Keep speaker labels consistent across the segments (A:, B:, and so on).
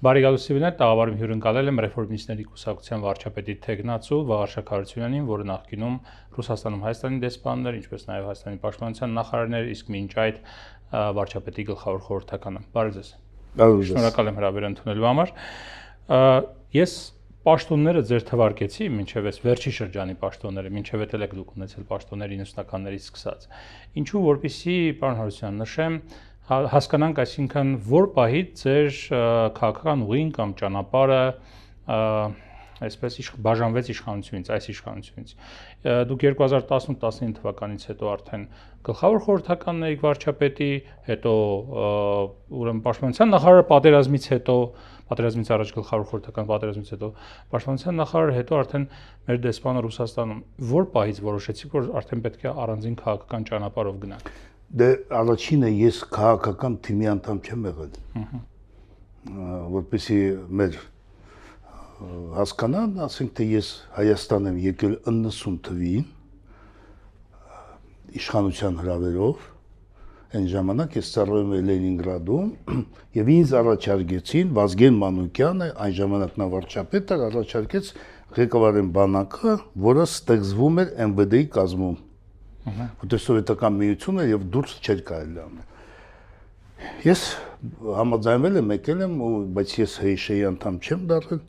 A: Բարեկալուսի վիներ տաղավարում հյուրընկալել եմ ռեֆորմիստների կուսակցության վարչապետի թեկնածու Վաղարշակ Հարությունյանին, որը նախկինում Ռուսաստանում Հայաստանի դեսպանն էր, ինչպես նաև Հայաստանի պաշտպանության նախարարներ, իսկ մինչ այդ վարչապետի գլխավոր խորհրդականը։ Բարև ձեզ։ Շնորհակալ եմ հրավեր ընդունելու համար։ Ես պաշտոնները ձեր թվարկեցի, մինչև այս վերջի շրջանի պաշտոնները, մինչև էլ եք դուք ունեցել պաշտոններ 90-ականներից սկսած։ Ինչու որպեսզի, պարոն Հարությունյան, նշեմ, հասկանանք, այսինքն որ պահից ձեր քաղաքական ուղին կամ ճանապարհը այսպես բաժանվեց իշխանությունից, այս իշխանությունից։ Դուք 2018-19 թվականից հետո արդեն գլխավոր խորհրդականն եք վարչապետի, հետո ուրեմն պաշտպանության նախարար պատերազմից հետո, պատերազմից առաջ գլխավոր խորհրդական, պատերազմից հետո պաշտպանության նախարար, հետո արդեն մեր դեսպանը Ռուսաստանում։ Որ պահից որոշեցիք, որ արդեն պետք է առանձին քաղաքական ճանապարհով գնաք։
B: Դե առաջինը ես քաղաքական թիմի անդամ չեմ եղել, որպեսզի մեր հասկանան, ասենք թե ես Հայաստան եմ եկել 90 թվին իշխանության հրավերով, այն ժամանակ ես ծառայում եմ Լենինգրադում եւ ինձ առաջարկեցին Վազգեն Մանուկյանը, այն ժամանակ նա վարչապետ էր, առաջարկեց ղեկավարեն բանակը, որը ստեղծվում էր ՄՎԴ-ի կազմում։ Որտեղ սովետական միությունը եւ դուրս չէր կարելի անել։ Ես համաձայնվել եմ, եկել եմ, բայց ես ՀՇ-ի անդամ չեմ դարձել։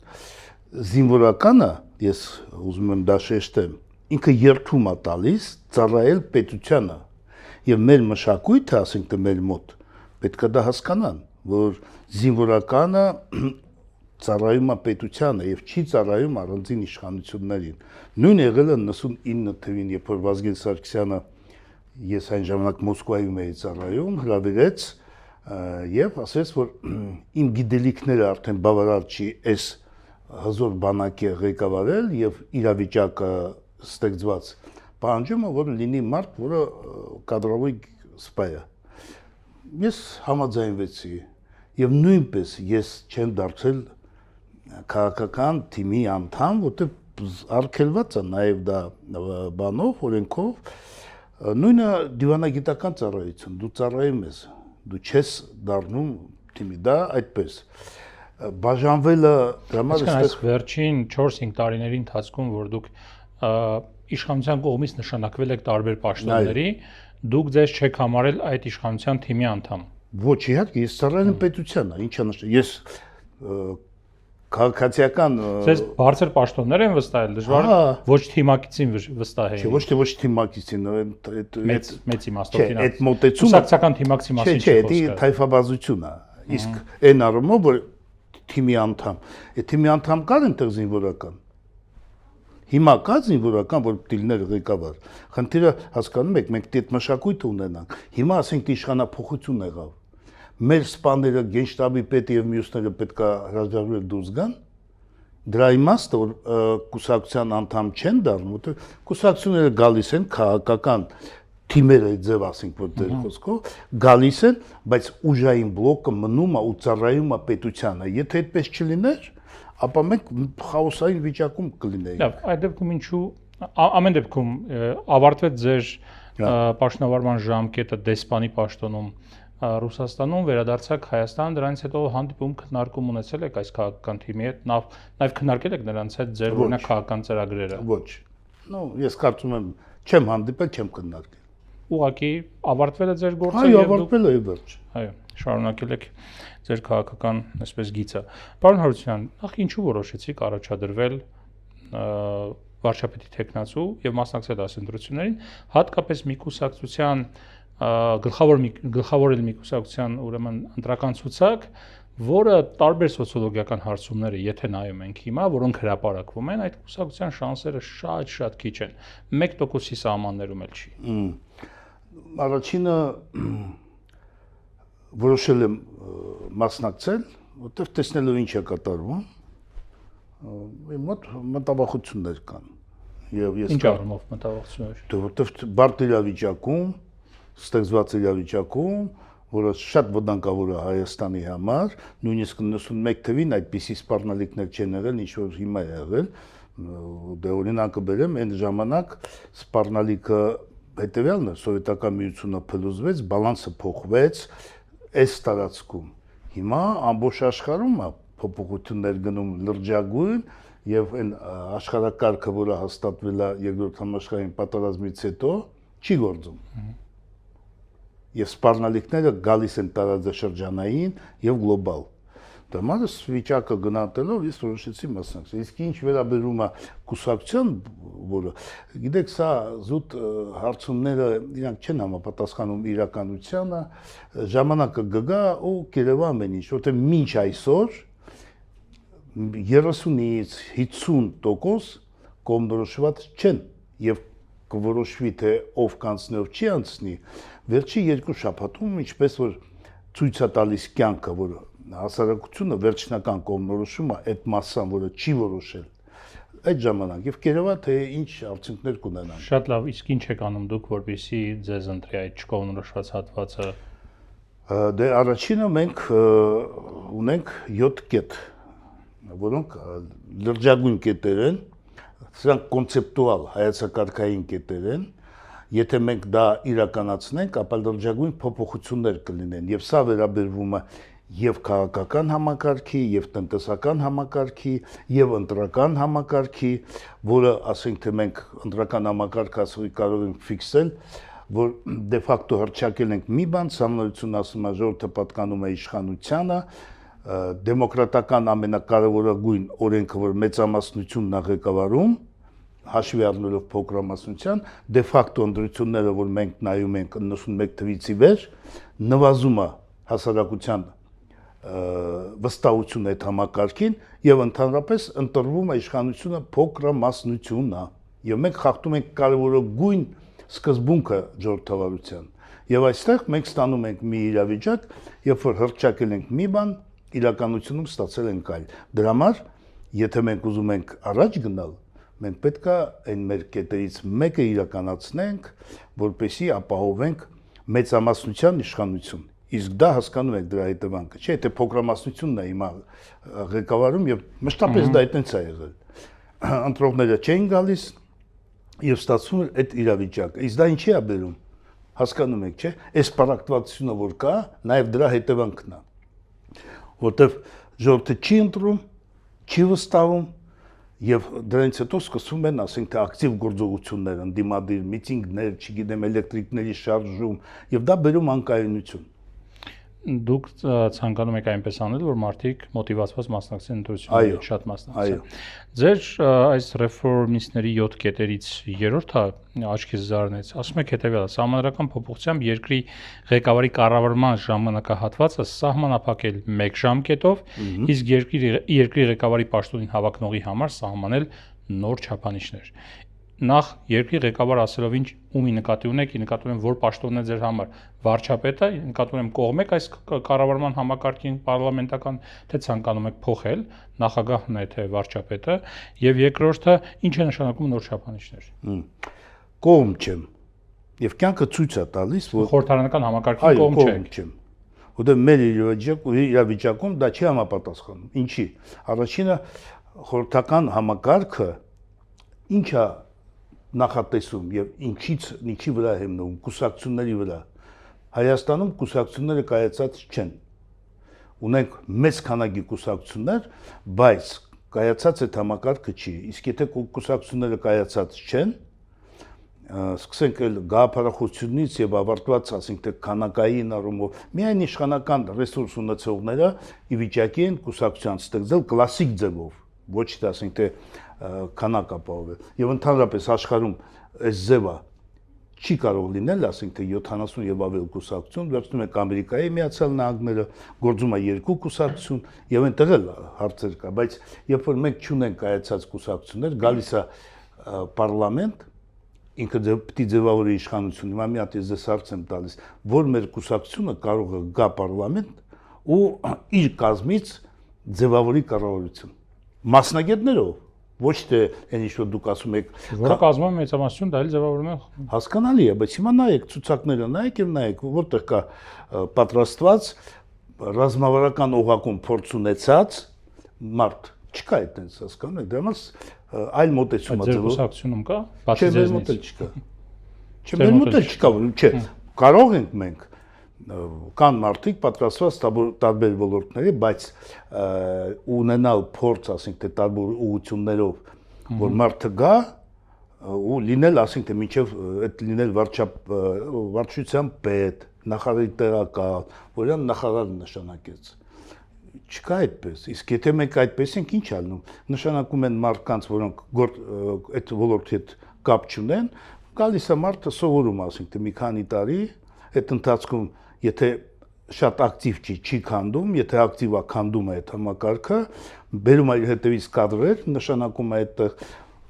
B: Զինվորականը, ես ուզում եմ դա շեշտեմ, ինքը երթում է տալիս ծառայել պետությանը։ Եվ մեր մշակույթը, ասենք թե մեր մոտ, պետք է դա հասկանան, որ զինվորականը ծառայում է պետությանը եւ չի ծառայում առանձին իշխանություններին։ Նույն եղել է 99 թվին, երբ որ Վազգեն Սարգսյանը, ես այն ժամանակ Մոսկվայում էի ծառայում, հրավիրեց եւ ասեց, որ իմ գիտելիքները արդեն բավարար չի այս հզոր բանակի ղեկավարել եւ իրավիճակը ստեղծված պահանջում է, որ լինի մարդ, որը կադրովի սպայ է։ Ես համաձայնվեցի եւ նույնպես ես չեմ դարձել քաղաքական թիմի անդամ, որտեղ արգելված է նաև դա բանով, օրենքով, նույնը դիվանագիտական ծառայություն, դու ծառայում ես, դու չես դառնում թիմի, դա այդպես։ Բաժանվելը դրամալ
A: այս վերջին 4-5 տարիների ընթացքում, որ դուք իշխանության կողմից նշանակվել եք տարբեր պաշտոնների, դուք ձեզ չեք համարել այդ իշխանության թիմի անդամ։
B: Ոչ, իհարկե, ես ծառայում եմ պետությանը, ինչա նշանակել, ես քաղաքացիական
A: Ձեզ բարձր պաշտոններ են վստահել, դժվար ոչ թիմակիցին վստահել։
B: Ոչ թիմակիցին,
A: մեծ իմաստով
B: այդ մոտեցումը
A: կուսակցական թիմակցի մասին
B: չէ, դա թայֆաբազություն է։ Իսկ այն առումով, որ թիմի անդամ, այդ թիմի անդամ կար այնտեղ զինվորական։ Հիմա կա զինվորական, որ դիլներ ղեկավար։ Խնդիրը հասկանում եք, մենք այդ մշակույթը ունենանք։ Հիմա ասենք իշխանափոխություն եղավ։ Մեր սպաները, գենշտաբի պետը եւ մյուսները պետք է հրաժարվել դուրս գան։ Դրա իմաստը, որ կուսակցության անդամ չեն դառնում, որտեղ կուսակցությունները գալիս են քաղաքական թիմերը ձև ասենք, որ դեր խոսքով գալիս են, բայց ուժային բլոկը մնում է ու ծառայում է պետությանը։ Եթե այդպես չլիներ, ապա մենք խաոսային վիճակում կլինեինք։
A: Լավ, այդ դեպքում ինչու ամեն դեպքում ավարտվեց ձեր պաշտոնավարման ժամկետը դեսպանի պաշտոնում Ռուսաստանում, վերադարձաք Հայաստան, դրանից հետո հանդիպում քննարկում ունեցել եք այս քաղաքական թիմի հետ, նաև քննարկել եք նրանց հետ ձեր օրինակ քաղաքական ծրագրերը։
B: Ոչ։ Ես կարծում եմ չեմ հանդիպել, չեմ քննարկել։
A: Ուղղակի ավարտվել է ձեր գործը
B: եւ ավարտվել է վերջ։
A: Այո, շարունակել եք ձեր քաղաքական, այսպես գիծը։ Պարոն Հարությունյան, նախ ինչու որոշեցիք առաջադրվել վարչապետի թեկնածու եւ մասնակցել դասընտրություններին, հատկապես մի կուսակցության գլխավորել մի կուսակցության ուրեմն ընտրական ցուցակ, որը տարբեր սոցիոլոգիական հարցումները, եթե նայում ենք հիմա, որոնք հրապարակվում են, այդ կուսակցության շանսերը շատ քիչ են։ 1%-ի սահմաններում էլ չի։
B: Առաջինը որոշել եմ մասնակցել, որտեղ տեսնելով ինչ է կատարվում, մոտ մտավախություններ կան։ Եվ ես
A: ինչ առումով մտավախություններ։
B: Որտեղ բարդ իրավիճակում, ստեղծված իրավիճակում, որը շատ վտանգավոր է Հայաստանի համար, նույնիսկ 91 թվին այդպիսի սպառնալիքներ չեն եղել, ինչ որ հիմա է եղել, դե օրինակը բերեմ, այն ժամանակ սպառնալիքը հետևյալն է, սովետական միությունը փլուզվեց, բալանսը փոխվեց այս տարածքում։ Հիմա ամբողջ աշխարհում է փոփոխություններ գնում լրջագույն եւ այն աշխարհակարգը, որը հաստատվել է երկրորդ համաշխարհային պատերազմից հետո, չի գործում։ Եվ սպառնալիքները գալիս են տարածաշրջանային եւ գլոբալ։ Դրանց վիճակը գնահատելով ես որոշեցի մասնակցել։ Իսկ ինչ վերաբերում է կուսակցության, որը գիտեք, սա զուտ հարցումները իրանք չեն համապատասխանում իրականությանը, ժամանակը կգա ու կերևա ամեն ինչ, որտեղ մինչ այսօր 30-ից 50% կողմնորոշված չեն եւ կորոշվի թե ով կանցնի ով չի անցնի վերջի 2 շաբաթում ինչպես որ ցույց է տալիս կյանքը, որ հասարակությունը վերջնական կողմնորոշումը այդ մասսան, որը չի որոշել այդ ժամանակ եւ կերևա թե ինչ արդյունքներ կունենան։
A: Շատ լավ, իսկ ինչ եք անում դուք, որպեսզի ձեզ ընտրի այդ չկողմնորոշված հատվածը։
B: Դե առաջինը մենք ունենք 7 կետ, որոնք լրջագույն կետեր են, սրանք կոնցեպտուալ հայեցակարգային կետեր են։ Եթե մենք դա իրականացնենք, ապա լրջագույն փոփոխություններ կլինեն եւ սա վերաբերվում է եւ քաղաքական համակարգի, եւ տնտեսական համակարգի, եւ ընտրական համակարգի, որը ասենք թե մենք ընտրական համակարգը ասում կարող ենք ֆիքսել, որ դե ֆակտո հրճակել ենք մի բան, համնորություն ասում է ժողովուրդը պատկանում է իշխանությանը, դեմոկրատական ամենակարևորագույն օրենքը, որ մեծամասնությունն է ղեկավարում, հաշվի առնելով փոքրամասնության, դե ֆակտո ընտրությունները, որ մենք նայում ենք 91 թվից ի վեր, նվազում է հասարակության վստահությունը այդ համակարգին եւ ընդհանրապես ընտրվում է իշխանությունը փոքրամասնությունն է եւ մենք խախտում ենք կարևորագույն սկզբունքը ժողովրդավարության եւ այստեղ մենք ստանում ենք մի իրավիճակ, երբ որ հրճակել ենք մի բան, իրականությունում ստացել ենք այլ։ Դրա համար, եթե մենք ուզում ենք առաջ գնալ, մենք պետք է այն մեր կետերից մեկը իրականացնենք, որպեսզի ապահովենք մեծամասնության իշխանություն։ Իսկ դա հասկանում եք դրա հետևանքը, չէ՞, թե փոքրամասնությունն է հիմա ղեկավարում եւ մշտապես դա այդտենց է եղել։ Ընտրողները չէին գալիս եւ ստացվում էր այդ իրավիճակը։ Իսկ դա ինչի է բերում։ Հասկանում եք, չէ՞, այս պարակտվածությունը որ կա, նաեւ դրա հետևանքն է։ Որտեւ ժողովուրդը չի ընտրում, չի վստահում եւ դրանից հետո սկսվում են, ասենք թե ակտիվ գործողություններ, ընդդիմադիր միտինգներ, չգիտեմ, էլեկտրիկների շարժում եւ դա բերում անկայունություն։
A: Դուք ցանկանում եք այնպես անել, որ մարդիկ մոտիվացված մասնակցեն ընտրություններին, շատ մասնակցեն։ Ձեր այս ռեֆորմիստների 7 կետերից երրորդը աչքից զարնեց, ասում եք հետեւյալը. սահմանադրական փոփոխությամբ երկրի ղեկավարի կառավարման ժամանակահատվածը սահմանափակել 1 ժամկետով, իսկ երկրի ղեկավարի պաշտոնին հավակնողի համար սահմանել նոր չափանիշներ։ Նախ երկրի ղեկավար ասելով ինչ ումի նկատի ունեք, նկատի ունեմ որ պաշտոնն է ձեր համար, վարչապետը, նկատի ունեմ կողմեք այս կառավարման համակարգին պարլամենտական, թե ցանկանում եք փոխել, նախագահն է թե վարչապետը, եւ երկրորդը ինչ է նշանակում նոր չափանիշներ։
B: Կողմ չեմ։ Եվ կյանքը ցույց է տալիս, որ
A: խորհրդարանական համակարգին կողմ չեք։
B: Որտեղ մեր իրավիճակում դա չի համապատասխանում։ Ինչի՞։ Առաջինը խորհրդական համակարգը ինչա նախատեսում եւ ինչի վրա հիմնվում կուսակցությունների վրա։ Հայաստանում կուսակցությունները կայացած չեն։ Ունենք մեծ քանակի կուսակցություններ, բայց կայացած այդ համակարգը չի։ Իսկ եթե կուսակցությունները կայացած չեն, սկսենք էլ գաղափարախոսությունից եւ ավարտված, ասենք թե քանակային առումով, միայն իշխանական ռեսուրս ունեցողները ի վիճակի են կուսակցության ստեղծել կլասիկ ձևով, ոչ թե ասենք թե քանակ ապահովել։ Եվ ընդհանրապես աշխարհում այս ձևը չի կարող լինել, ասենք թե 70 եւ ավել կուսակցություն, վերցնում եք Ամերիկայի Միացյալ Նահանգները, գործում է 2 կուսակցություն եւ այնտեղ էլ հարցեր կա, բայց երբ որ մենք չունենք կայացած կուսակցություններ, գալիս է պարլամենտ, ինքը պիտի ձևավորի իշխանություն։ Հիմա մի հատ ես ձեզ հարց եմ տալիս, որ մեր կուսակցությունը կարող է գա պարլամենտ ու իր կազմից ձևավորի կառավարություն։ Մասնագետներով, ոչ թե այն ինչ որ դուք ասում եք,
A: որը կազմում է մեծամասնություն, դա էլ ձևավորում է։
B: Հասկանալի է, բայց հիմա նայեք ցուցակները, նայեք եւ նայեք, որտեղ կա պատրաստված ռազմավարական օղակում փորձ ունեցած մարդ, չկա այդպես, հասկանում եք, դրա համար այլ մոտեցում է ձևով։
A: Կուսակցությունում կա, բացի ձեզնից
B: չկա։ Չէ, մեր մոտ էլ չկա, չէ, կարող ենք մենք, կան մարդիկ պատրաստված տարբեր ոլորտների, բայց ունենալ փորձ, ասենք թե տարբեր ուղղություններով, որ մարդը գա ու լինել, ասենք թե մինչև այդ լինել վարչության պետ, նախարարի տեղակալ, որ իրան նախարար նշանակեց։ Չկա այդպես։ Իսկ եթե մենք այդպես ենք, ինչ ալնում։ Նշանակում են մարդկանց, որոնք այդ ոլորտի հետ կապ չունեն, գալիս է մարդը սովորում, ասենք թե մի քանի տարի, այդ ընթացքում եթե շատ ակտիվ չի քանդում, եթե ակտիվ է քանդում է այդ համակարգը, բերում է իր հետևից կադրեր, նշանակում է այդտեղ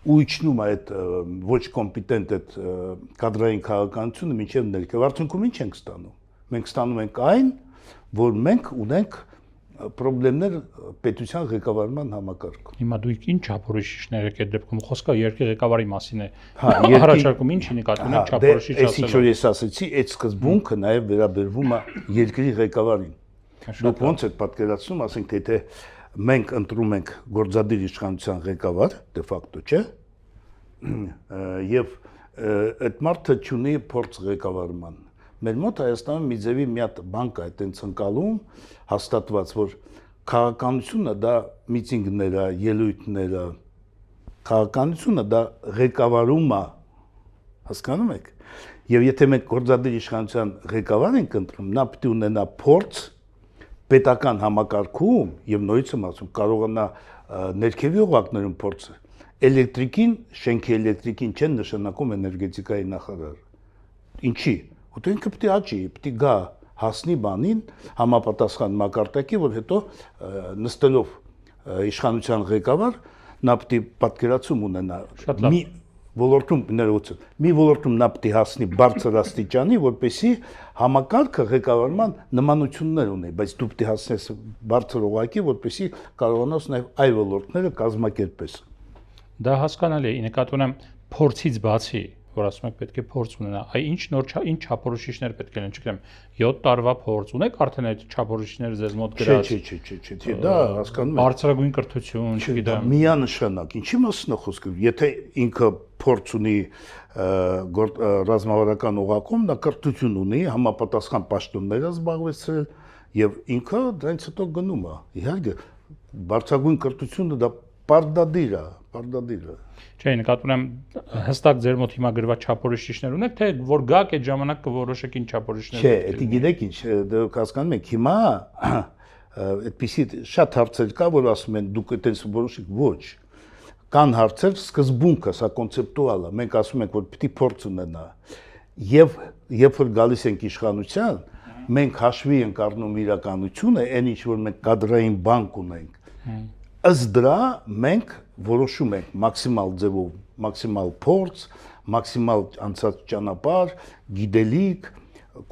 B: ու իջնում է այդ ոչ կոմպետենտ այդ կադրային քաղաքականությունը մինչև ներքև։ Արդյունքում ինչ ենք ստանում։ Մենք ստանում ենք այն, որ մենք ունենք պրոբլեմներ պետության ղեկավարման համակարգում։
A: Հիմա դուք ինչ չափորոշիչներ եք այդ դեպքում խոսքը երկրի ղեկավարի մասին է։
B: Հա,
A: առաջարկում ինչի նկատի ունեք չափորոշիչ
B: ասելով։ Այս ինչ որ ես ասացի, այդ սկզբունքը նաև վերաբերվում է երկրի ղեկավարին։ Դուք ոնց եք պատկերացնում, ասենք թե եթե մենք ընտրում ենք գործադիր իշխանության ղեկավար, դե ֆակտո, չէ՞։ Եվ այդ մարդը չունի փորձ ղեկավարման։ Մեր մոտ Հայաստանում մի ձևի մի հատ բան կա, այդտենց ընկալում հաստատված, որ քաղաքականությունը դա միտինգներ է, ելույթներ է, քաղաքականությունը դա ղեկավարում է, հասկանում եք։ Եվ եթե մենք գործադիր իշխանության ղեկավար ենք ընտրում, նա պետք է ունենա փորձ պետական համակարգում եւ նորից եմ ասում, կարողանա ներքևի օղակներում փորձը։ Էլեկտրիկին, շենքի էլեկտրիկին չեն նշանակում էներգետիկայի նախարար։ Ինչի՞։ Ու ինքը պետք է աճի, պետք է գա հասնի բանին համապատասխան մակարդակի, որ հետո նստելով իշխանության ղեկավար նա պետք է պատկերացում ունենա մի ոլորտում ներողություն, մի ոլորտում նա պետք է հասնի բարձր աստիճանի, որպեսզի համակարգը ղեկավարման նմանություններ ունի, բայց դու պետք է հասնես բարձր օղակի, որպեսզի կարողանաս նաև այլ ոլորտները կազմակերպես։
A: Դա հասկանալի է, նկատի ունեմ փորձից բացի, որ ասում եք պետք է փորձ ունենա, այ ինչ նոր ինչ չափորոշիչներ պետք է լինեն, չգիտեմ, 7 տարվա փորձ ունեք արդեն այդ չափորոշիչները ձեզ մոտ գրած։
B: Չէ, դա հասկանում եմ։
A: Բարձրագույն կրթություն, չգիտեմ։
B: Միանշանակ, ինչի մասն է խոսքը, եթե ինքը փորձ ունի ռազմավարական օղակում, նա կրթություն ունի, համապատասխան պաշտոններ է զբաղեցրել եւ ինքը դրանից հետո գնում է։ Իհարկե, բարձրագույն կրթությունը դա պարտադիր է։
A: Չէ, նկատի ունեմ հստակ ձեր մոտ հիմա գրված չափորոշիչներ ունեք, թե որ գաք այդ ժամանակ կորոշեք ինչ չափորոշիչներ։
B: Չէ, դա գիտեք ինչ, դուք հասկանում եք, հիմա այդպիսի շատ հարցեր կա, որ ասում են դուք այդպես որոշեք, ոչ։ Կան հարցեր, սկզբունքը, սա կոնցեպտուալ է, մենք ասում ենք, որ պիտի փորձ ունենա։ Եվ երբ որ գալիս ենք իշխանության, մենք հաշվի ենք առնում իրականությունը, այն ինչ որ մենք կադրային բանկ ունենք։ Ըստ դրա մենք որոշում ենք մաքսիմալ ձևով, մաքսիմալ փորձ, մաքսիմալ անցած ճանապարհ, գիտելիք,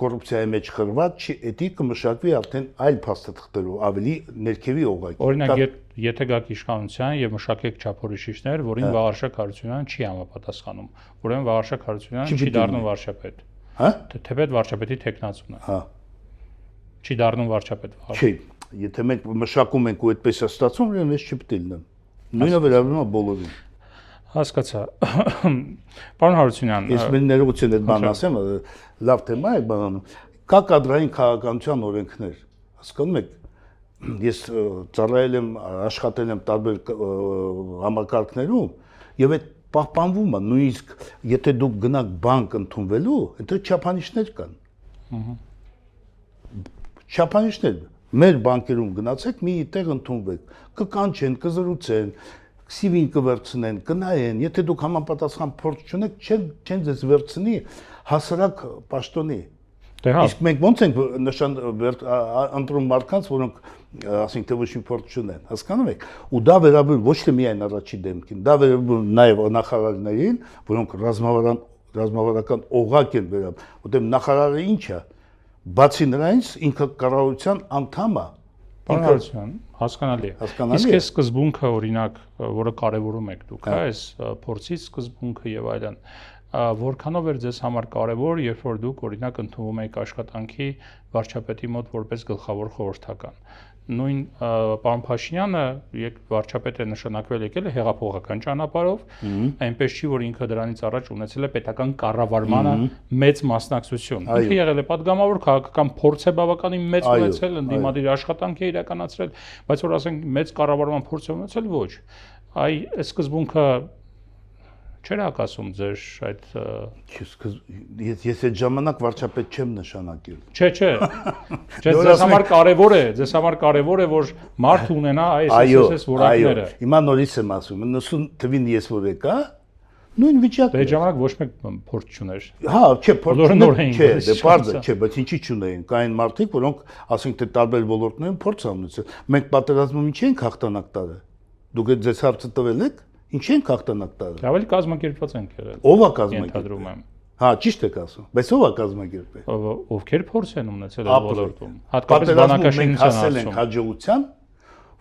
B: կոռուպցիայի մեջ խրված չի, դա կմշակվի արդեն այլ փաստաթղթերով, ավելի ներքևի օղակի։
A: Օրինակ, եթե գաք իշխանության եւ մշակեք չափորոշիչներ, որին Վաղարշակ Հարությունյանը չի համապատասխանում, ուրեմն Վաղարշակ Հարությունյանը չի դառնում վարչապետ։
B: Հա՞։
A: Թեպետ վարչապետի տեխնացուն է։
B: Հա։
A: Չի դառնում վարչապետ։
B: Չի, եթե մենք մշակում ենք ու այդպես է ստացվում, ուրեմն ես չպետք է լինեմ։ Նույնը վերաբերում է բոլորին։
A: Հասկացա։ Պարոն Հարությունյան,
B: ես մեր ներողություն այդ բանն ասեմ, լավ թեմա է բանը։ Կա կադրային քաղաքականության օրենքներ, հասկանում եք։ Ես ծառայել եմ, աշխատել եմ տարբեր համակարգներում եւ այդ պահպանվում է, նույնիսկ եթե դուք գնաք բանկ ընդունվելու, այնտեղ չափանիշներ կան։ Չափանիշներ մեր բանկերում գնացեք, մի տեղ ընդունվեք, կկանչեն, կզրուցեն, CV-ին կվերցնեն, կնայեն, եթե դուք համապատասխան փորձ չունեք, չեն ձեզ վերցնի հասարակ պաշտոնի։ Իսկ մենք ոնց ենք ընտրում մարդկանց, որոնք ասենք թե ոչ մի փորձ չունեն, հասկանում եք։ Ու դա վերաբերում ոչ թե միայն առաջի դեմքին, դա վերաբերում նաև նախարարներին, որոնք ռազմավարական օղակ են վերաբերում, որտեղ նախարարը ինչ է, բացի նրանից ինքը կառավարության անդամ է։
A: Պարոն Հարությունյան, հասկանալի է։ Իսկ այս սկզբունքը, օրինակ, որը կարևորում եք դուք, այս փորձի սկզբունքը եւ այլն, որքանով էր ձեզ համար կարևոր, երբ որ դուք օրինակ ընդունվում եք աշխատանքի վարչապետի մոտ որպես գլխավոր խորհրդական։ նույն պարոն Փաշինյանը վարչապետը նշանակվել եկել է հեղափոխական ճանապարհով, այնպես չի որ ինքը դրանից առաջ ունեցել է պետական կառավարմանը մեծ մասնակցություն։ Ինքը եղել է падգամավոր, քաղաքական փորձ է բավականին մեծ ունեցել, ընդդիմադիր աշխատանք է իրականացրել, բայց որ ասենք մեծ կառավարման փորձ է ունեցել, ոչ։ Այ սկզբունքը չէր հակասում ձեր այդ
B: ես այդ ժամանակ վարչապետ չեմ նշանակել։
A: Չէ, ձեզ համար կարևոր է, որ մարդ ունենա այս որակները։
B: Հիմա նորից եմ ասում, 90 թվին ես որ եկա, նույն վիճակն
A: է։ Դե ժամանակ ոչ մեկ փորձ չուներ։
B: Հա, չէ, փորձ
A: չուներ,
B: չէ, բարձր չէ, բայց ինչի չունեին, կային մարդիկ, որոնք ասենք թե տարբեր ոլորտներում փորձ ունեցել։ Մենք պատերազմում ինչ ենք հաղթանակ տալը։ Դուք այդ ձեզ հարցը տվել եք, ինչ ենք հաղթանակ տալը։
A: Ավելի կազմակերպված ենք եղել։
B: Ո՞վ է կազմակերպել։ Հա, ճիշտ եք ասում, բայց ով է կազմակերպել։
A: Ովքեր փորձ են ունեցել այդ ոլորտում։ Հատկապես բանակաշինության
B: հասել ենք հաջողության,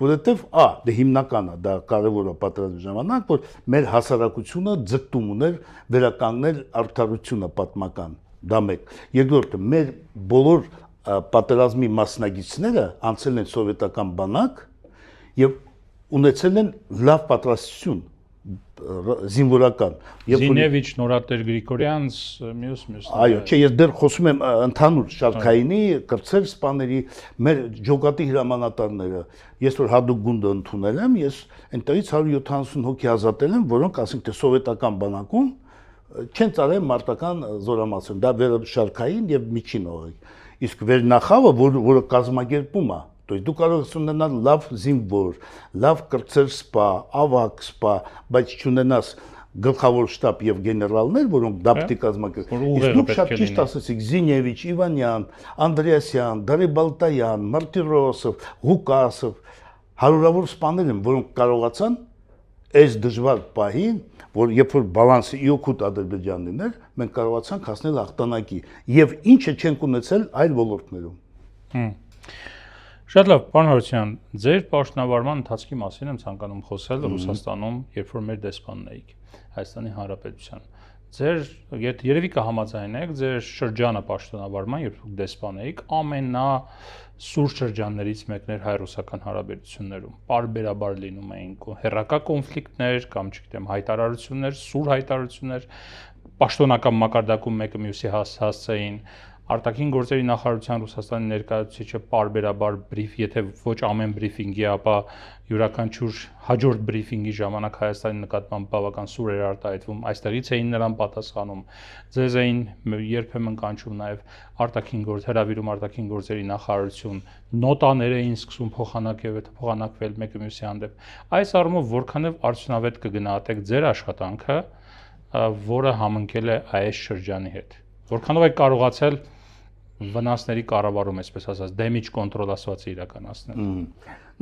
B: որովհետև դե հիմնականը դա կարևոր է պատերազմի ժամանակ, որ մեր հասարակությունը ձգտում ուներ վերականգնել արդարությունը պատմական, դա մեկ։ Երկրորդը, մեր բոլոր պատերազմի մասնագետները անցել են սովետական բանակ եւ ունեցել են լավ պատրաստություն զինվորական։
A: Զինևիչ, Նորատեր Գրիգորյանց, մյուս։
B: Այո, չէ, ես դեռ խոսում եմ ընդհանուր շարքայինի, կրծեր սպաների, մեր ջոկատի հրամանատարները։ Ես որ հadoop գունդը ընդունել եմ, ես այնտեղից 170 հոգի ազատել եմ, որոնք ասենք թե սովետական բանակում չեն ծառայել մարտական զորամասում։ Դա վերաշարքային եւ միջին օղիկ։ Իսկ վերնախավը, որը կազմակերպում է, то есть դու կարող ես ունենալ լավ զինվոր, լավ կրծեր սպա, ավակ սպա, բայց չունենաս գլխավոր շտաբ եւ գեներալներ, որոնք դապտի կազմակերպել։ Իսկ դուք շատ ճիշտ ասացիք, Զինևիչ, Իվանյան, Անդրեասյան, Դարիբալտայան, Մարտիրոսով, Ղուկասով, հարյուրավոր սպաներ են, որոնք կարողացան այս դժվար պահին, որ երբ որ բալանսը իօքուտ Ադրբեջանն էր, մենք կարողացանք հասնել հաղթանակի եւ ինչը չենք ունեցել այլ ոլորտներում։
A: Շատ լավ, պարոն Հարությունյան, ձեր պաշտոնավարման ընթացքի մասին եմ ցանկանում խոսել Ռուսաստանում, երբ որ մեր դեսպանն էիք Հայաստանի Հանրապետության։ Ձեր երևի կհամաձայնեք, ձեր շրջանը պաշտոնավարման, երբ դուք դեսպան էիք, ամենասուր շրջաններից մեկն էր հայ-ռուսական հարաբերություններում։ Պարբերաբար լինում էին հեռակա կոնֆլիկտներ կամ չգիտեմ հայտարարություններ, սուր հայտարարություններ, պաշտոնական մակարդակում մեկը մյուսի հասցեին։ Արտաքին գործերի նախարարության Ռուսաստանի ներկայացուցիչը պարբերաբար եթե ոչ ամեն բրիֆինգի, ապա յուրաքանչյուր հաջորդ բրիֆինգի ժամանակ Հայաստանի նկատմամբ բավական սուր էր արտահայտվում, այստեղից էին նրան պատասխանում։ Ձեզ էին երբեմն կանչում նաև հրավիրում արտաքին գործերի նախարարություն, նոտաներ էին սկսում փոխանակվել մեկը մյուսի հանդեպ։ Այս առումով որքանով արդյունավետ կգնահատեք ձեր աշխատանքը, որը համընկել է այս շրջանի հետ։ Որքանով եք կարողացել վնասների կառավարում, այսպես ասած, damage control ասվածը իրականացնել։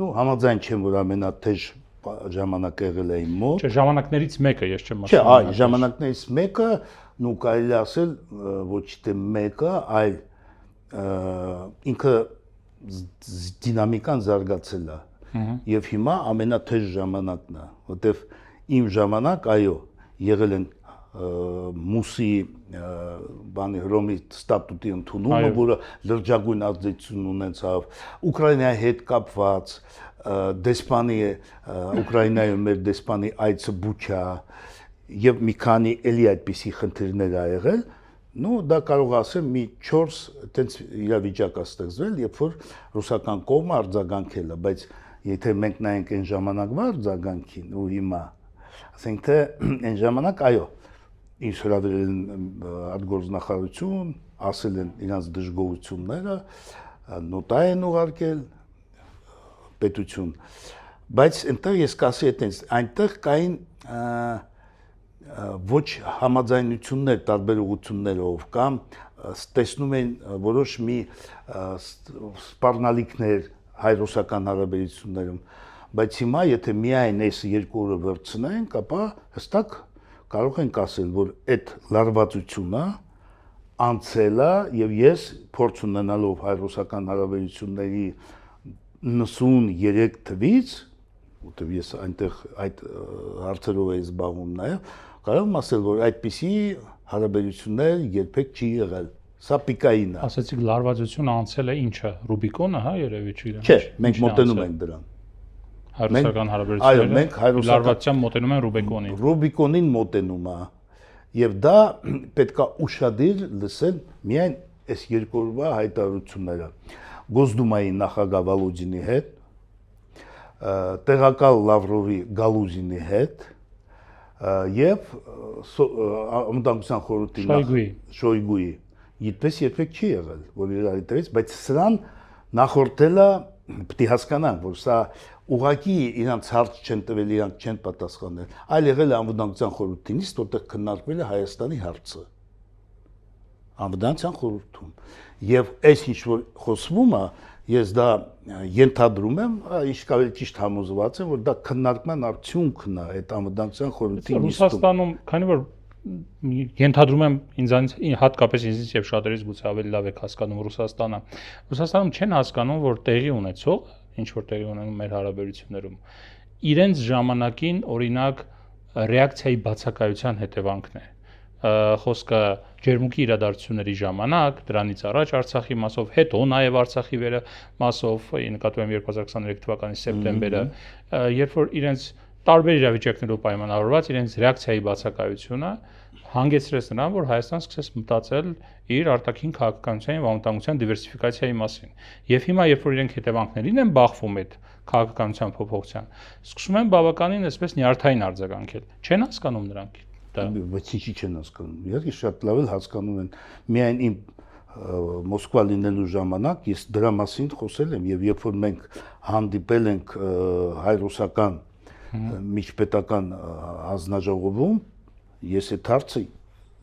B: Ну, համաձայն չեմ, որ ամենաթեժ ժամանակը եղել է իմ մոտ։
A: Չէ, ժամանակներից մեկը, ես չեմ
B: ասում։ Չէ, ժամանակներից մեկը, ну, կարելի ասել ոչ թե մեկը, այլ ինքը դինամիկան զարգացել է։ Եվ հիմա ամենաթեժ ժամանակն է, որտեվ իմ ժամանակ, այո, եղել են Մուսի բանի Հռոմի ստատուտի ընդունումը, որը լրջագույն ազդեցություն ունեցավ, Ուկրաինայի հետ կապված դեսպանի Ուկրաինայում մեր դեսպանի այցը Բուչա եւ մի քանի էլի այդպիսի խնդիրներ ա եղել, ну դա կարող ասեմ մի 4 այդպես իրավիճակ ա ստեղծվել, երբ որ ռուսական կողմը արձագանքել է, բայց եթե մենք նայենք այն ժամանակվա արձագանքին ու հիմա, ասենք թե այն ժամանակ այո ինձ հրավիրել են արտգործնախարարություն, ասել են իրանց դժգոհությունները, նոտա են ուղարկել պետություն, բայց այնտեղ ես կասի այդպես, այնտեղ կային ոչ համաձայնություններ տարբեր ուղղություններով կամ տեսնում են որոշ մի սպառնալիքներ հայ-ռուսական հարաբերություններում, բայց հիմա եթե միայն այս երկու օրը վերցնենք, ապա հստակ կարող ենք ասել, որ այդ լարվածությունը անցել է եւ ես փորձ ունենալով հայ-ռուսական հարաբերությունների 93 թվից, որտեղ ես այնտեղ այդ հարցերով եմ զբաղվում նաեւ, կարող եմ ասել, որ այդպիսի հարաբերություններ երբեք չի եղել Սա պիկային է։
A: Ասացիք լարվածությունը անցել է ինչը, Ռուբիկոնը, հա, երևի չգիտեմ։
B: Չէ, մենք մոտենում ենք դրան։
A: Հայ-ռուսական
B: այո, մենք
A: հարաբերությունները լարվածության մոտենում են Ռուբիկոնին։
B: Ռուբիկոնին մոտենում է։ Եվ դա պետքա ուշադիր լսել միայն այս երկու օրվա հայտարարությունները։ Գոսդումայի նախագահ Վոլոդինի հետ, տեղակալ Լավրովի Գալուզինի հետ եւ անվտանգության խորհրդի Շոյգուի Իդպես երբեք չի եղել, որ իրարի տվեց, բայց սրան նախորդել է պետք է հասկանանք, որ սա ուղղակի իրանց հարց չեն տվել, իրանք չեն պատասխանել, այլ եղել է անվտանգության խորհրդի նիստ, որտեղ քննարկվել է Հայաստանի հարցը։ Անվտանգության խորհրդում։ Եվ այս ինչ որ խոսվում է, ես դա ենթադրում եմ, իսկ ավելի ճիշտ համոզված եմ, որ դա քննարկման արդյունքն է այդ անվտանգության խորհրդի նիստում։
A: Ռուսաստանում, քանի որ ենթադրում եմ ինձանից հատկապես ինձից եւ շատերից գուցե ավելի լավ եք հասկանում Ռուսաստանում չեն հասկանում, որ տեղի ունեցող, ինչ որ տեղի ունենում մեր հարաբերություններում, իրենց ժամանակին օրինակ ռեակցիայի բացակայության հետևանքն է։ Խոսքը ջերմուկի իրադարձությունների ժամանակ, դրանից առաջ Արցախի մասով, հետո նաև Արցախի վերը մասով, նկատում եմ 2023 թվականի սեպտեմբերը, երբ որ իրենց տարբեր իրավիճակներով պայմանավորված իրենց ռեակցիայի բացակայությունը հանգեցրեց նրան, որ Հայաստանը սկսեց մտածել իր արտաքին քաղաքականության եւ անվտանգության դիվերսիֆիկացիայի մասին։ Եվ հիմա, երբ որ իրենք հետևանքներին են բախվում այդ քաղաքականության փոփոխության, սկսում են բավականին այսպես նյարդային արձագանքել։ Չեն հասկանում նրանք դա։
B: Բայց ինչի չեն հասկանում։ Իհարկե շատ լավ էլ հասկանում են։ Միայն իմ Մոսկվա լինելու ժամանակ ես դրա մասին խոսել եմ եւ երբ որ մենք հանդիպել ենք հայ-ռուսական միջպետական հանձնաժողովում, ես այդ հարցը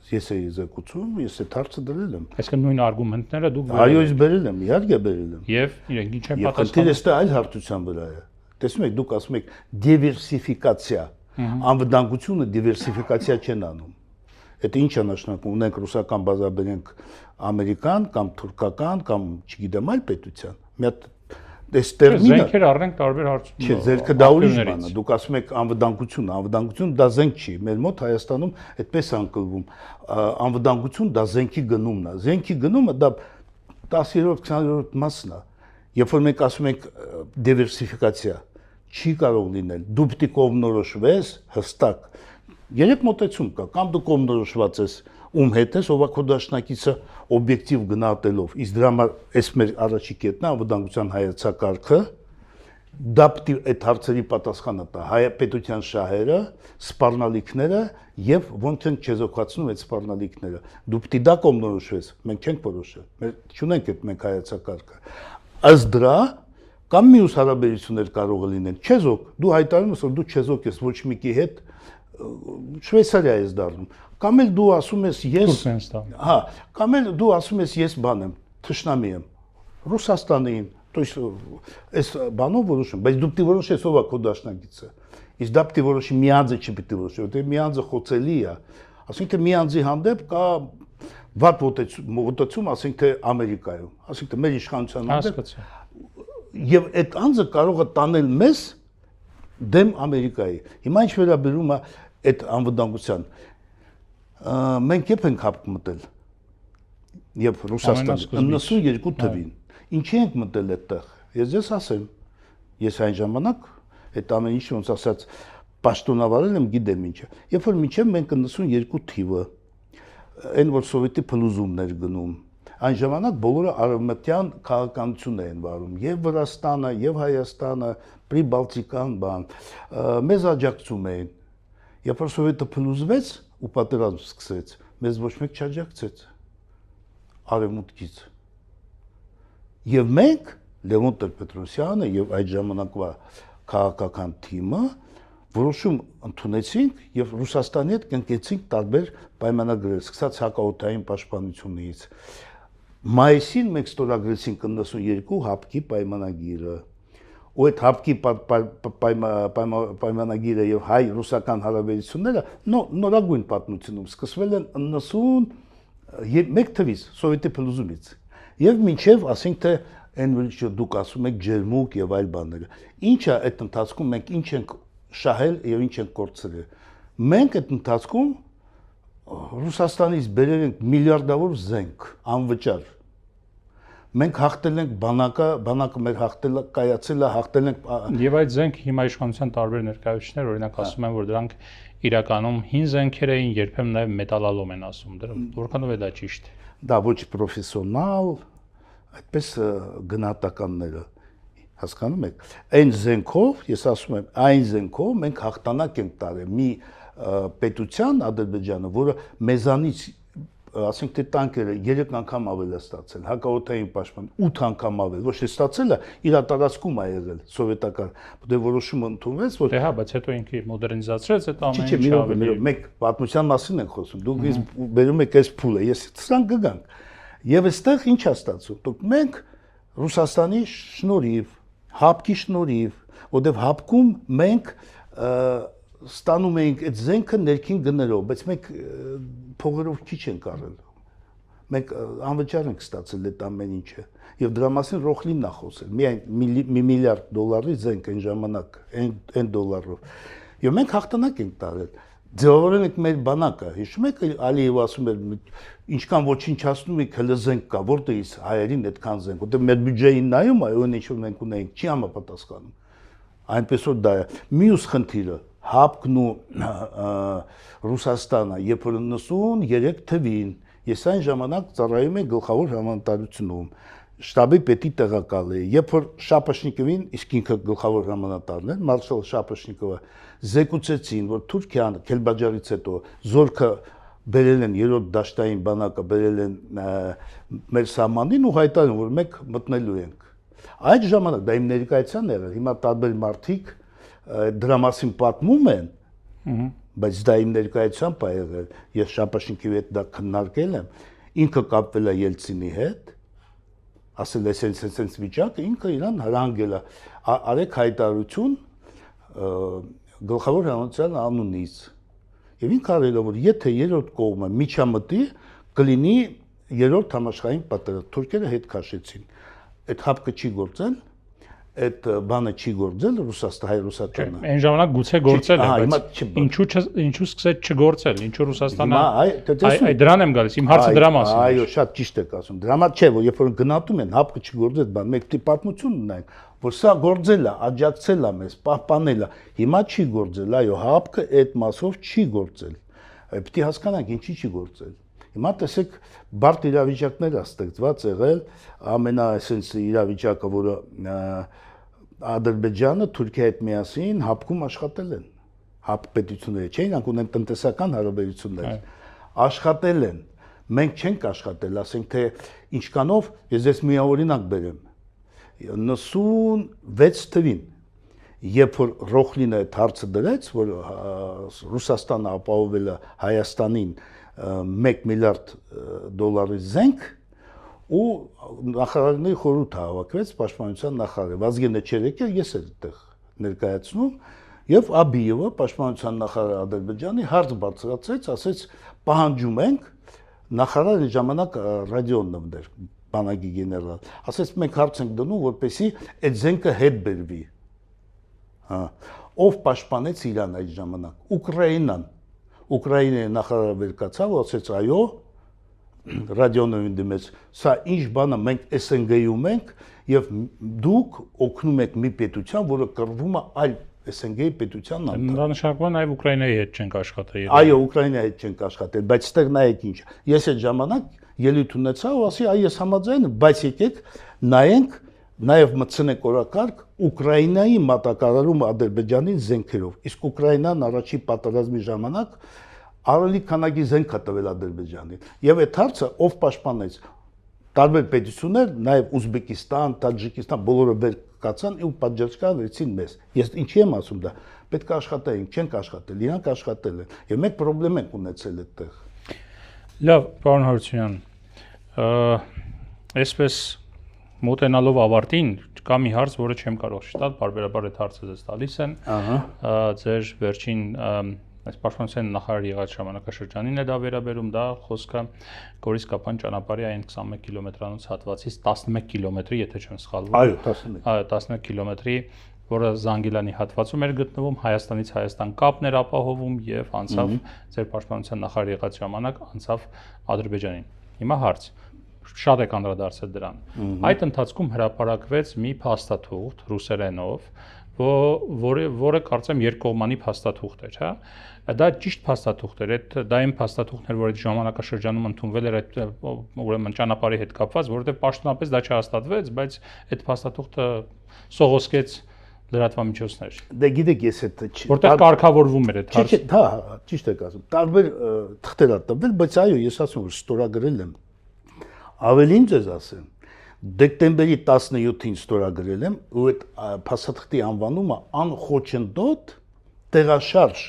B: ես էի զեկուցում, ես այդ հարցը դրել եմ։
A: Այսինքն նույն արգումենտները դուք
B: այո, ես բերել եմ, իհարկե բերել եմ։
A: Եվ իրենք ինչ են
B: պատասխանում։ Խնդիրը այստեղ այլ հարթության վրա է։ Տեսնում եք, դուք ասում եք դիվերսիֆիկացիա։ Անվտանգությունը դիվերսիֆիկացիա չեն անում։ Դա ինչ է նշանակում, ունենք ռուսական բազա բերենք ամերիկան կամ թուրքական կամ չգիտեմ այլ պետության։ Մի հատ այս տերմինը
A: զենքեր առնենք տարբեր հարցում։
B: Չէ, զենքը դա ուրիշ բան է։ Դուք ասում եք անվտանգություն դա զենք չի։ Մեր մոտ Հայաստանում այդպես անկլվում։ Անվտանգություն դա զենքի գնումն է։ Զենքի գնումը դա 10-րդ 20-րդ մասն է։ Երբ որ մենք ասում ենք դիվերսիֆիկացիա, չի կարող լինել։ Դու պետք է կողմնորոշվես հստակ։ Երեք մոտեցում կա, կամ դու կողմնորոշված ես ում հետ ես, ով քո դաշնակիցը օբյեկտիվ գնահատելով, իսկ դրա համար այս մեր առաջի կետն է անվտանգության հայեցակարգը, դա պետք է այդ հարցերի պատասխանը տա հայապետության շահերը, սպառնալիքները եւ ոնց են չեզոքացնում այդ սպառնալիքները։ Դու պետք է դա կողմնորոշվես, մենք չենք որոշել, մենք չունենք այդ մենք հայեցակարգը։ Ըստ դրա կամ մյուս հարաբերություններ կարող է լինել։ Չեզոք, դու հայտարարում ես, որ դու չեզոք ես ոչ մեկի հետ, Շվեյցարիա ես դառնում։ Կամ էլ դու ասում ես ես, հա, կամ էլ դու ասում ես ես բան եմ, թշնամի եմ։ Ռուսաստանին, то есть այս բանով որոշում, բայց դու պետք է որոշես ով է քո դաշնակիցը։ Իսկ դա պետք է որոշի մի անձը չի պետք է որոշի, որտեղ մի անձը խոցելի է։ Ասենք թե մի անձի հանդեպ կա վատ մոտեցում, ասենք թե Ամերիկայում, ասենք թե մեր իշխանության հանդեպ։ Եվ այդ անձը կարող է տանել մեզ դեմ Ամերիկայի։ Հիմա ինչ վերաբերում է այդ անվտանգության, մենք երբ ենք հապկ մտել, երբ Ռուսաստանը 92 թվին, ինչի ենք մտել այդտեղ, ես ձեզ ասեմ, ես այն ժամանակ այդ ամեն ինչը ոնց ասած պաշտոնավարել եմ, գիտեմ ինչը, երբ որ մինչև մենք 92 թիվը, այն որ սովետի փլուզումներ գնում, այն ժամանակ բոլորը արևմտյան քաղաքականություն էին վարում, եւ Վրաստանը, եւ Հայաստանը, Պրիբալտիկան բան, մեզ աջակցում էին։ Երբ որ սովետը փլուզվեց ու պատերազմ սկսեց, մեզ ոչ մեկ չաջակցեց արևմուտքից։ Եվ մենք, Լևոն Տեր-Պետրոսյանը եւ այդ ժամանակվա քաղաքական թիմը որոշում ընդունեցինք եւ Ռուսաստանի հետ կնքեցինք տարբեր պայմանագրեր, սկսած հակաօդային պաշտպանությունից։ Մայիսին մենք ստորագրեցինք 92 հապկի պայմանագիրը։ Ու այդ հապկի պայմանագիրը եւ հայ-ռուսական հարաբերությունները նորագույն պատմությունում սկսվել են 91 թվականից սովետի փլուզումից եւ մինչեւ ասենք թե այն որ դուք ասում եք ջերմուկ եւ այլ բաները ինչա այդ ընթացքում մենք ինչ ենք շահել եւ ինչ ենք կորցրել մենք այդ ընթացքում Ռուսաստանից բերել ենք միլիարդավոր զենք անվճար։ Մենք հաղթել ենք բանակը մեր կայացել է, հաղթել ենք։
A: Եվ այդ զենք հիմա իշխանության տարբեր ներկայացուցիչներ օրինակ ասում են, որ դրանք իրականում հին զենքեր էին, երբեմն նաև մետալալոմ են ասում։ Որքանով է դա ճիշտ։
B: Դա ոչ պրոֆեսիոնալ, այդպես գնահատականները, հասկանում եք։ Այն զենքով, ես ասում եմ, այն զենքով մենք հաղթանակ ենք տարել մի պետության Ադրբեջանը, որը մեզանից, ասենք թե տանկերը 3 անգամ ավել է ստացել, հակաօդային պաշտպան 8 անգամ ավել, ոչ թե ստացել է, իր տարածքում է եղել սովետական, դե որոշումը ընդունվեց, որ
A: դե հա, բայց հետո ինքը մոդեռնիզացրեց այդ ամեն
B: ինչը ավելի մենք պատմության մասին ենք խոսում, դուք ինձ բերում եք այս փուլը, ես սրանք գգանք։ Եվ այստեղ ինչ է ստացվում։ Դուք մենք Ռուսաստանի շնորհիվ, հապկի շնորհիվ, որտեղ հապկում մենք ստանում էինք այդ զենքը ներքին գներով, բայց մենք փողերով քիչ ենք առել։ Մենք անվճար ենք ստացել այդ ամեն ինչը։ Եվ դրա մասին Ռոխլինն է խոսել։ Միայն $1 միլիարդ զենք այն ժամանակ, այն դոլարով։ Եվ մենք հաղթանակ ենք տարել։ Ձևավորել ենք մեր բանակը։ Հիշում եք Ալիևը ասում էր, ինչքան ոչնչացնում եք, հələ զենք կա, որտեղից հայերին այդքան զենք, որտեղ մեր բյուջեին նայում է, այն ինչ որ մենք ունենք, չի համապատասխանում։ Այնպես որ դա է։ Մյուս խնդիրը հապկն ու Ռուսաստանը, երբ որ 93 թվին, ես այն ժամանակ ծառայում եմ գլխավոր հրամանատարությունում, շտաբի պետի տեղակալ էի, երբ որ Շապաշնիկովին, իսկ ինքը գլխավոր հրամանատարն էր, մարշալ Շապաշնիկովը, զեկուցեցին, որ Թուրքիան Քելբաջարից հետո զորքը բերել են երրորդ դաշտային բանակը, բերել են մեր սահմանին ու հայտարարում, որ մենք մտնելու ենք։ Այդ ժամանակ դա իմ ներկայացիան եղել, հիմա տարբեր մարդիկ դրա մասին պատմում են, բայց դա իմ ներկայությամբ է եղել, ես Շապաշնիկովի հետ դա քննարկել եմ, ինքը կապվել է Ելցինի հետ, ասել է սենց վիճակը, ինքը իրան հրանգել է, արեք հայտարարություն գլխավոր հրամանատարության անունից։ Եվ ինքը արել է, որ եթե երրորդ կողմը միջամտի, կլինի երրորդ համաշխարհային պատերազմ, թուրքերը հետ քաշեցին։ Այդ հապկը չի գործել, այդ բանը չի գործել հայ-ռուսաստանը։
A: Այն ժամանակ գուցե գործել է, բայց ինչու սկսեց չգործել, ինչու Ռուսաստանը այ դրան եմ գալիս, իմ հարցը դրա մասին է։
B: Այո, շատ ճիշտ եք ասում։ Դրա համար չէ, որ երբ որ գնահատում են հապկը չգործել, բան, մենք դի պատմություն ունենք, որ սա գործել է, աջակցել է մեզ, պահպանել է։ Հիմա չի գործել, այո, հապկը այդ մասով չի գործել։ Պետք է հասկանանք ինչի չի գործել։ Հիմա տեսեք, բարդ իրավիճակներ է ստեղծված եղել, ամենաեսենս իրավիճակը, որը Ադրբեջանը Թուրքիայի հետ միասին հապկում աշխատել են։ Հապկ պետությունները չէին, նրանք ունեն տնտեսական հարաբերություններ։ Աշխատել են։ Մենք չենք աշխատել, ասենք թե ինչքանով, ես ես մի օրինակ բերեմ։ 96 թվին, երբ որ Ռոխլինը այդ հարցը դրեց, որ Ռուսաստանը ապահովել է Հայաստանին $1 միլիարդ զենք, ու նախարարների խորհուրդը հավաքվեց, պաշտպանության նախարարը Վազգեն Էչերեկը, ես էլ այդտեղ ներկայացնում, եւ Աբիևը, պաշտպանության նախարարը Ադրբեջանի, հարց բարձրացրեց, ասեց պահանջում ենք, նախարարը ժամանակ ռադիոնն էր, բանակի գեներալ, ասեց մենք հարց ենք դնում, որպեսզի այդ զենքը հետ բերվի։ Հա, ով պաշտպանեց Իրան այդ ժամանակ։ Ուկրաինան։ Ուկրաինայի նախարարը վերկացավ ու ասեց այո, ռադիոնովին դիմեց, սա ինչ բան է, մենք SNG-ում ենք եւ դուք օգնում եք մի պետության, որը կռվում է այլ SNG-ի պետության անդամ։
A: Դա նշանակում է նաեւ Ուկրաինայի հետ չենք աշխատել։
B: Այո, Ուկրաինայի հետ չենք աշխատել, բայց այստեղ նայեք ինչ։ Ես այդ ժամանակ ելույթ ունեցա ու ասի, այ ես համաձայն եմ, բայց եկեք նայենք, նաեւ մտցնենք օրակարգ Ուկրաինայի մատակարարումը Ադրբեջանի զենքերով։ Իսկ Ուկրաինան առաջի պատերազմի ժամանակ ավելի քանակի զենք է տվել Ադրբեջանին։ Եվ այդ հարցը ով պաշտպանեց։ Տարբեր պետություններ, նաև Ուզբեկիստան, Տաջիկստան, բոլորը վեր կացան ու պատժեցին մեզ։ Ես ինչի եմ ասում դա։ Պետք է աշխատենք, չենք աշխատել, իրանք աշխատել են։ Եվ մենք խնդրեմ ենք ունեցել այդտեղ։
A: Լավ, պարոն Հարությունյան, այսպես մոտենալով ավարտին կա մի հարց, որը չեմ կարող չտալ, բարբերաբար այդ հարցը ձեզ տալիս են։ Ձեր վերջին այս պաշտպանության նախարար եղած ժամանակաշրջանին է դա վերաբերում, դա խոսքը Գորիս-Կապան ճանապարհի այն 21 կիլոմետրանոց հատվածից 11 կիլոմետրի, եթե չեմ սխալվում։
B: Այո, 11։
A: Այո, 11 կիլոմետրի որը Զանգիլանի հատվածում էր գտնվում, Հայաստանից Հայաստան կապն էր ապահովում եւ անցավ ձեր պաշտպանության նախարար եղած ժամանակ անցավ Ադրբեջանին։ Հիմա հարց շատ եք անդրադարձել դրան։ Այդ ընթացքում հրապարակվեց մի փաստաթուղթ ռուսերենով, որը կարծեմ երկկողմանի փաստաթուղթ էր, հա։ Դա ճիշտ փաստաթուղթ էր, դա այն փաստաթուղթն էր, որ այդ ժամանակաշրջանում ընդունվել էր այդ ուրեմն ճանապարհի հետ կապված, որովհետև պաշտոնապես դա չհաստատվեց, բայց այդ փաստաթուղթը սողոսկեց լրատվամիջոցներ։
B: Դե գիտեք, ես այդ
A: որտեղ կարգավորվում էր այդ հարցը։
B: Հա, ճիշտ եք ասում։ Տարբեր թղթեր ա տվել, բայց այո, ես ասում որ ստորագրել եմ։ Ավելին ձեզ ասեմ, դեկտեմբերի 17-ին ստորագրել եմ, ու այդ փաստաթղթի անվանումը անխոչնդոտ տեղաշարժ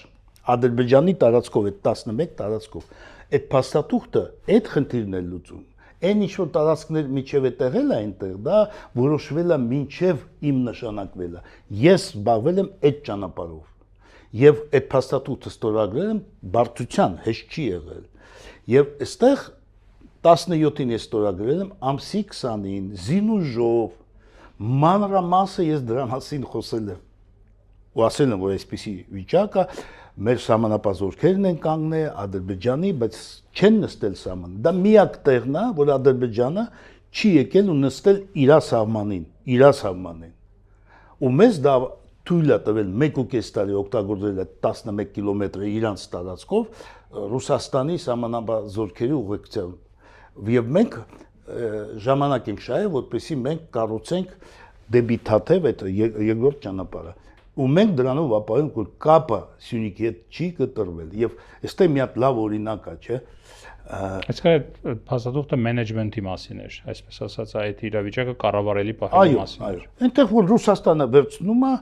B: Ադրբեջանի տարածքով, այդ 11 տարածքով։ Այդ փաստաթուղթը այդ խնդիրն է լուծում։ Այն ինչ որ տարածքներ միջև է տեղել այնտեղ, դա որոշվել է մինչև իմ նշանակվելը։ Ես զբաղվել եմ այդ ճանապարհով։ Եվ այդ փաստաթուղթը ստորագրել եմ բարդության, հեշտ չի եղել։ Եվ այստեղ 17-ին ես ստորագրել եմ, ամսի 20-ին զինուժով մանրամասը ես դրա մասին խոսել եմ։ Ու ասել եմ, որ այսպիսի վիճակ է, մեր սահմանապահ զորքերն են կանգնել Ադրբեջանի, բայց չեն նստել սահման։ Դա միակ տեղն է, որ Ադրբեջանը չի եկել ու նստել իր սահմանին։ Ու մեզ դա թույլ է տվել 1.5 տարի օգտագործել այդ 11 կիլոմետրը իրանց տարածքով Ռուսաստանի սահմանապահ զորքերի ուղեկցությամբ։ Եվ մենք ժամանակ ենք շահել, որպեսզի մենք կառուցենք դեպի Թաթև այդ երկրորդ ճանապարհը։ Ու մենք դրանով ապահովում որ կապը Սյունիքի հետ չի կտրվել եւ այստեղ մի հատ լավ օրինակ է, չէ։
A: Այսինքն փաստաթուղթը մենեջմենթի մասին էր, այսպես ասած, այդ իրավիճակը կառավարելի պահելու մասին էր։
B: Այո, այնտեղ որ Ռուսաստանը վերցնում է,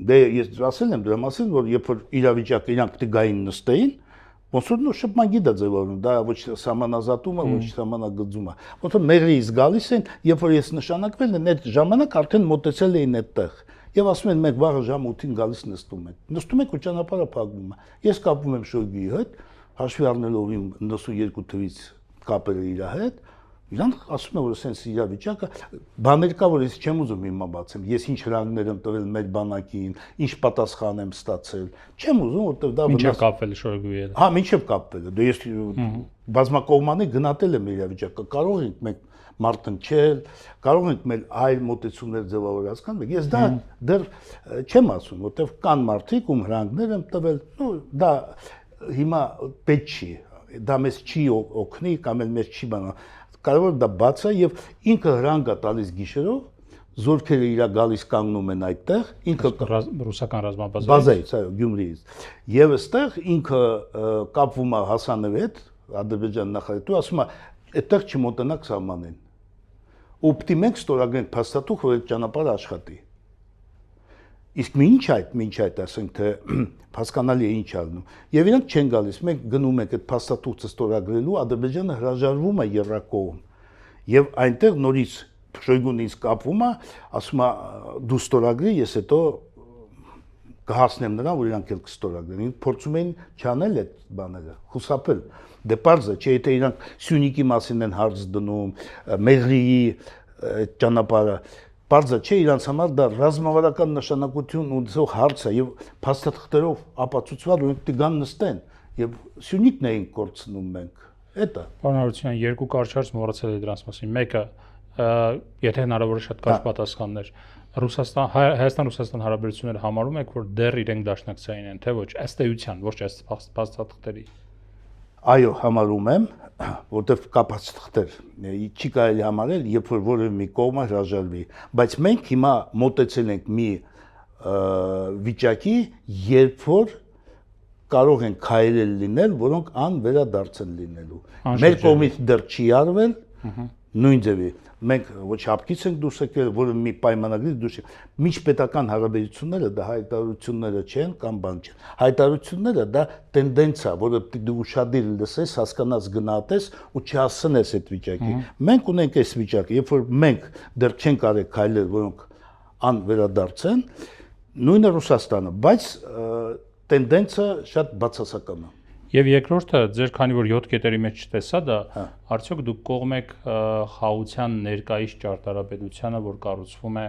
B: դե ես ասել եմ դրա մասին, որ երբ որ իրավիճակը իրանք դգային նստեին, ոնց որ շփման գիտ է ձևավորվում, դա ոչ սահմանազատում է, ոչ սահմանագծում է։ Ոնց որ մեղրից գալիս են, երբ որ ես նշանակվել եմ, այդ ժամանակ արդեն մոտեցել էին այդտեղ։ Եվ ասում են մենք վաղը ժամ 8-ին գալիս նստում ենք։ Նստում ենք ու ճանապարհը փակվում է։ Ես կապվում եմ Շոյգուի հետ, հաշվի առնելով իմ 92 թվից կապերը իր հետ, իրանք ասում են որ sense իրավիճակը բաներ կա որ ես չեմ ուզում հիմա բացեմ։ Ես ինչ հրանգներ եմ տվել մեր բանակին, ինչ պատասխան եմ ստացել։ Չեմ ուզում որտեղ դա
A: մինչև կապվել Շոյգուի հետ։
B: Հա, մինչև կապվել։ Դե ես բազմակողմանի գնահատել եմ իրավիճակը։ Կարող ենք մենք մարտնչել, կարող ենք մեր այլ մոտեցումներ ձևավորել, հասկանու՞մ եք։ Ես դա դեռ չեմ ասում, որտեղ կան մարդիկ, ում հրանգներ եմ տվել, նո դա հիմա պետք չի, դա մեզ չի օգնի կամ էլ մեզ չի բանա։ Կարող է դա բաց է եւ ինքը հրանգ է տալիս գիշերով, զորքերը իրա գալիս կանգնում են այդտեղ, ինքը
A: ռուսական
B: բազայից, այո, Գյումրիից։ Եվ այստեղ ինքը կապվում է Հասանովի հետ, Ադրբեջան նախագահի, ասում է, այդտեղ չմոտենաք սահմանին։ Ու պետք է մենք ստորագրենք փաստաթուղթ, որ այդ ճանապարհը աշխատի։ Իսկ մինչ այդ ասենք թե հասկանալի է ինչ ալնում։ Եվ իրանք չեն գալիս, մենք գնում ենք այդ փաստաթուղթը ստորագրելու, Ադրբեջանը հրաժարվում է երրակողմ։ Եվ այնտեղ նորից Շոյգուն ինձ կապվում է, ասում է դու ստորագրի, ես հետո կհասնեմ նրան, որ իրանք էլ կստորագրեն։ Փորձում էին չանել այդ բաները, խուսափել։ Դե պարզ է, չէ, եթե իրանք Սյունիքի մասին են հարց դնում, Մեղրիի ճանապարհը, պարզ է, չէ, իրանք համար դա ռազմավարական նշանակություն ունեցող հարց է եւ փաստաթղթերով ապացուցված ու պետք է գան նստեն եւ Սյունիքն էին կորցնում մենք։ Էդ է։
A: Պարոն Հարությունյան, երկու կարճ հարց մոռացել եմ դրանց մասին։ Մեկը, եթե հնարավոր է շատ կարճ պատասխաններ, Հայաստան-Ռուսաստան հարաբերությունները համարում եք, որ դեռ իրենք դաշնակցային են, թե ոչ, ըստ էության, ոչ ըստ փաստաթղթերի։
B: Այո, համարում եմ, որտեղ կապած թղթեր չի կարելի համարել, երբ որ որևէ մի կողմը հրաժարվի, բայց մենք հիմա մոտեցել ենք մի վիճակի, երբ որ կարող են քայլել լինել, որոնք անվերադարձ են լինելու։ Մեր կողմից դեռ չի արվել, նույն ձևի։ Մենք ոչ հապկից ենք դուրս եկել, որը մի պայմանագրից դուրս եկել։ Միջպետական հարաբերությունները դա հայտարարությունները չեն կամ բան չեն։ Հայտարարությունները դա տենդենսա, որը դու ուշադիր լսես, հասկանաս, գնահատես ու չհասնես այդ վիճակի։ Մենք ունենք այս վիճակը, երբ որ մենք դեռ չենք արել քայլեր, որոնք անվերադարձ են, նույնը Ռուսաստանը, բայց տենդենսը շատ բացասական է։
A: Եվ երկրորդը, ձեր քանի որ 7 կետերի մեջ չտեսա դա, արդյոք դուք կողմ եք խաղաղության ներկայիս ճարտարապետությանը, որ կառուցվում է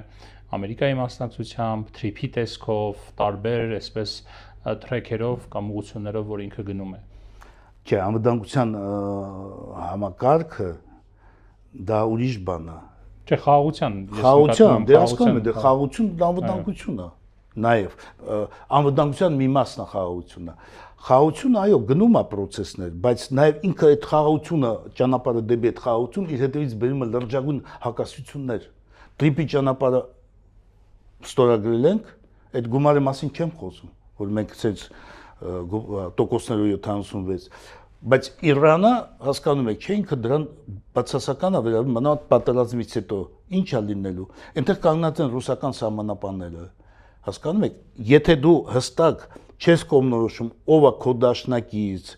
A: Ամերիկայի մասնակցությամբ, թրիփի տեսքով, տարբեր այսպես թրեքերով կամ ուղղություններով, որ ինքը գնում է։
B: Չէ, անվտանգության համակարգը դա ուրիշ բան է։
A: Չէ, խաղաղության,
B: Խաղաղության, դե հասկանում եմ, դե խաղաղությունն անվտանգություն է։ Նաև անվտանգության մի մասն է խաղաղությունը։ Խաղաղությունը այո գնում է process-ներ, բայց նաև ինքը այդ խաղաղությունը ճանապարհը դեպի այդ խաղաղություն իր հետևից բերում է լրջագույն հակասություններ։ Տրիպի ճանապարհը ստորագրել ենք, այդ գումարի մասին չեմ խոսում, որ մենք ցենց տոկոսներով 76, բայց Իրանը հասկանում եք, չէ, ինքը դրան բացասական է վերաբերում, մանավանդ պատերազմից հետո ինչ է լինելու։ Այնտեղ կանգնած են ռուսական սահմանապանները։ Հասկանում եք, եթե դու հստակ չես կողմնորոշում ով է քո դաշնակից,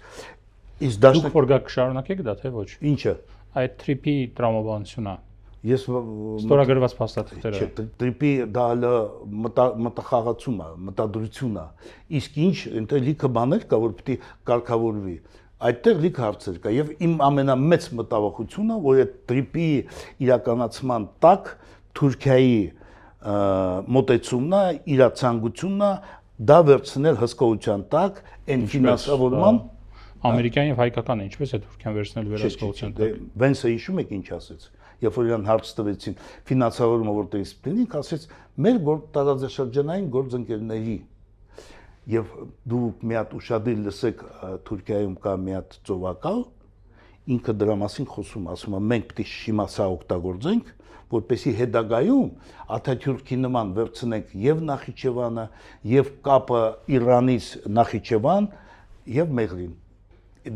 B: իսկ
A: Դուք որ գաք կշարունակեք դա թե ոչ։
B: Ինչը։
A: Այդ թրիփի տրամաբանությունը։
B: Ես
A: ստորագրված փաստաթղթերը։
B: Չէ, տրիպի դա հələ մտախաղացում է, մտադրություն է։ Իսկ ինչ, այնտեղ լիքը բաներ կա, որ պիտի կարգավորվի։ Այդտեղ լիքը հարցեր կա եւ իմ ամենամեծ մտավախությունը, որ այդ տրիպի իրականացման տակ Թուրքիայի մոտեցումն է, իր ցանկությունն է դա վերցնել հսկողության տակ, այն ֆինանսավորման
A: ամերիկյան եւ հայկականը ինչպես է Թուրքիան վերցնել վերահսկողության տակ։
B: Վենսը հիշում եք ինչ ասեց։ Երբ որ իրան հարց տվեցին ֆինանսավորումը որտեղից պիտի, ասեց մեր տարածաշրջանային գործընկերների եւ դուք մի հատ ուշադիր լսեք Թուրքիայում կա մի հատ ծովակալ, ինքը դրա մասին խոսում, ասում է մենք պիտի հիմա սա օգտագործենք, որպեսզի հետագայում Աթաթյուրքի նման վերցնենք եւ Նախիջևանը, եւ կապը Իրանից Նախիջևան եւ Մեղրին։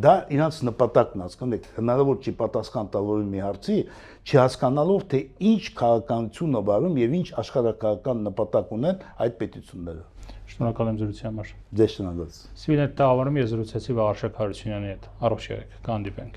B: Դա իրանց նպատակն է, հասկանում եք, հնարավոր չի պատասխան տալ որի մի հարցի, չհասկանալով թե ինչ քաղաքականություն է վարում եւ ինչ աշխարհակաղակական նպատակ ունեն այդ պետությունները։
A: Շնորհակալ եմ զրույցի համար։
B: Ձեզ շնորհակալ։
A: Սիվիլետ տաղավարում ես զրուցեցի Վաղարշակ Հարությունյանի հետ։ Առողջ եղեք, կհանդիպենք։